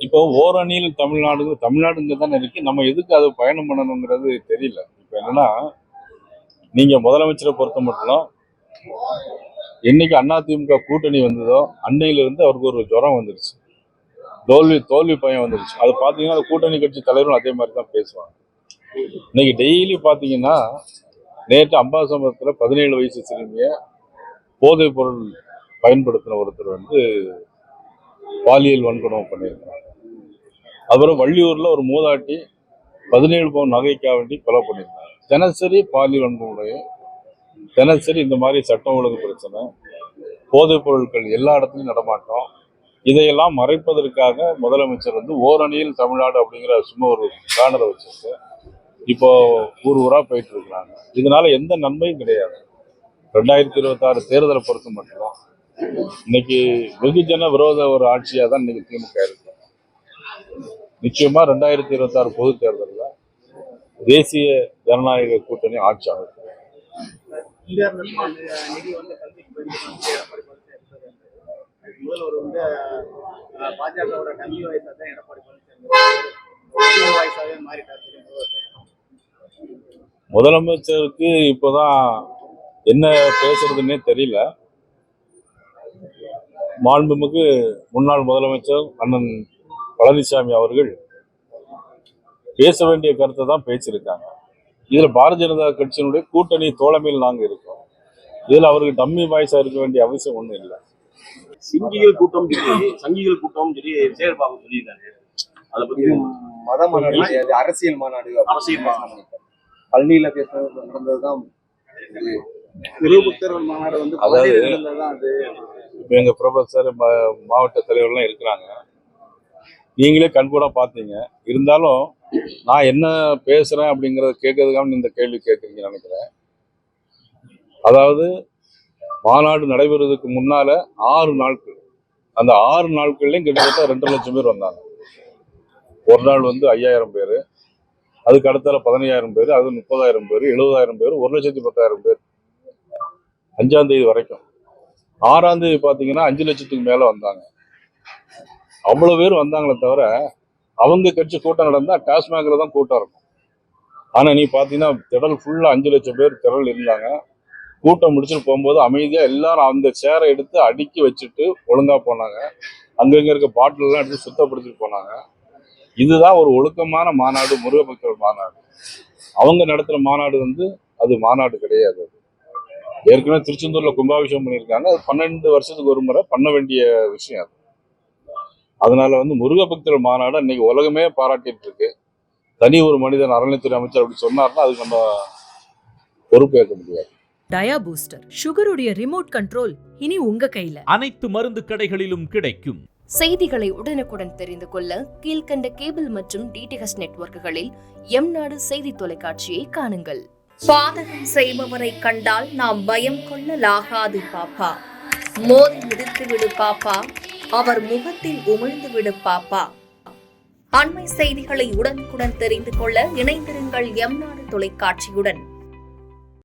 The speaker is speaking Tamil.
இப்போ ஓரணியில் தமிழ்நாடு இங்கே தானே இருக்கு. நம்ம எதுக்கு அது பயணம் பண்ணணுங்கிறது தெரியல. இப்போ என்னன்னா, நீங்க முதலமைச்சரை பொறுத்த மட்டும் என்னைக்கு அதிமுக கூட்டணி வந்ததோ அன்னையிலிருந்து அவருக்கு ஒரு ஜுரம் வந்துருச்சு, தோல்வி பயம் வந்துருச்சு. அது பார்த்தீங்கன்னா கூட்டணி கட்சி தலைவரும் அதே மாதிரி தான் பேசுவாங்க. இன்னைக்கு டெய்லி பார்த்தீங்கன்னா, நேற்று அம்பாசமுத்திரத்தில் 17 வயசு சிறுமிய போதைப் பொருள் பயன்படுத்தின ஒருத்தர் பாலியல் வன்கொடுமை பண்ணியிருக்கிறாங்க. அப்புறம் வள்ளியூர்ல ஒரு மூதாட்டி 17 பவுன் நகைக்காக வேண்டி கொலை பண்ணியிருந்தாங்க. தினசரி பாலியல் வன்கொடுமை, தினசரி இந்த மாதிரி சட்டம் ஒழுங்கு பிரச்சனை, போதைப் பொருட்கள் எல்லா இடத்துலையும் நடமாட்டம். இதையெல்லாம் மறைப்பதற்காக முதலமைச்சர் ஓரணியில் தமிழ்நாடு அப்படிங்கிற சும்மா ஒரு பேனரை வச்சிருக்கு இப்போ ஊரா போயிட்டு இருக்கிறாங்க. இதனால எந்த நன்மையும் கிடையாது. 2026 தேர்தலை பொறுத்த மட்டும் இன்னைக்கு வெகுஜன விரோத ஒரு ஆட்சியா தான் இன்னைக்கு திமுக இருக்கு. நிச்சயமா 2026 பொது தேர்தலில் தேசிய ஜனநாயக கூட்டணி ஆட்சி ஆகும். முதலமைச்சருக்கு இப்போதான் என்ன பேசுறதுன்னே தெரியல. மாண்புமிகு முன்னாள் முதலமைச்சர் அண்ணன் பழனிசாமி அவர்கள் பேச வேண்டிய கருத்தை தான் பேசியிருக்காங்க. இதுல பாரதிய ஜனதா கட்சியினுடைய கூட்டணி தோழமையில் நாங்க இருக்கோம். இதுல அவருக்கு டம்மி வாய்ஸா இருக்க வேண்டிய அவசியம் ஒண்ணும் இல்லை. சங்கிகள் கூட்டம் சொல்லி செயல்பாடு சொல்லியிருக்காங்க. அதை பத்தி மத மாநாடு, அரசியல் மாநாடு, பழனியில பேசுறது நடந்ததுதான் விருபக்தர்கள் மாநாடு. அதாவது இப்ப எங்க ப்ரொஃபசர் மாவட்ட தலைவர்லாம் இருக்கிறாங்க, நீங்களே கண்கூட பார்த்தீங்க. இருந்தாலும் நான் என்ன பேசுறேன் அப்படிங்கறத கேட்கறதுக்காக இந்த கேள்வி கேட்குறீங்கன்னு நினைக்கிறேன். அதாவது மாநாடு நடைபெறுவதற்கு முன்னால 6 நாட்கள், அந்த 6 நாட்கள்லயும் கிட்டத்தட்ட 2 லட்சம் பேர் வந்தாங்க. ஒரு நாள் 5000 பேர், அதுக்கு அடுத்தால 15000 பேர், அது 30000 பேர், 70000 பேர், 1,10,000 பேர் 5ஆம் தேதி வரைக்கும். 6ஆம் தேதி பாத்தீங்கன்னா 5 லட்சத்துக்கு மேல வந்தாங்க. அவ்வளவு பேர் வந்தாங்களே தவிர அவங்க கட்சி கூட்டம் நடந்தா டாஸ்மாக்ல தான் கூட்டம் இருக்கும். ஆனா நீ பாத்தீங்கன்னா திடல் ஃபுல்லா 5 லட்சம் பேர் திடல் இருந்தாங்க. கூட்டம் முடிச்சுட்டு போகும்போது அமைதியா எல்லாரும் அந்த சேரை எடுத்து அடுக்கி வச்சுட்டு ஒழுங்கா போனாங்க. அங்கங்க இருக்க பாட்டில் எல்லாம் எடுத்து சுத்தப்படுத்திட்டு போனாங்க. இதுதான் ஒரு ஒழுக்கமான மாநாடு, முருகபக்தர் மாநாடு. அவங்க நடத்துற மாநாடு அது மாநாடு கிடையாது. ஏற்கனவே திருச்செந்தூர்ல கும்பாபிஷேகம் பண்ணியிருக்காங்க. அது 12 வருஷத்துக்கு ஒரு முறை பண்ண வேண்டிய விஷயம் அது. அதனால முருகபக்தர் மாநாடு இன்னைக்கு உலகமே பாராட்டிட்டு இருக்கு. தனி ஒரு மனிதன் அறநிலைத்துறை அமைச்சர் அப்படி சொன்னார்னா அதுக்கு நம்ம பொறுப்பேற்க முடியாது. டயா பூஸ்டர் சுகருடைய ரிமோட் கண்ட்ரோல் இனி உங்க கையில. அனைத்து மருந்து கடைகளிலும் கிடைக்கும். செய்திகளை உடனுக்குடன் தெரிந்து கொள்ள கீழ்கண்ட கேபிள் மற்றும் டிடிஎச் நெட்வொர்க்குகளில் எம்நாடு செய்தி தொலைக்காட்சியை காணுங்கள். பாதகம் செய்பவரை கண்டால் நாம் பயம் கொள்ளலாகாது பாப்பா. மோதி மிதித்து விடு பாப்பா, அவர் முகத்தில் உமிழ்ந்து விடு பாப்பா. அண்மை செய்திகளை உடனுக்குடன் தெரிந்து கொள்ள இணைந்திருங்கள் எம்நாடு தொலைக்காட்சியுடன்.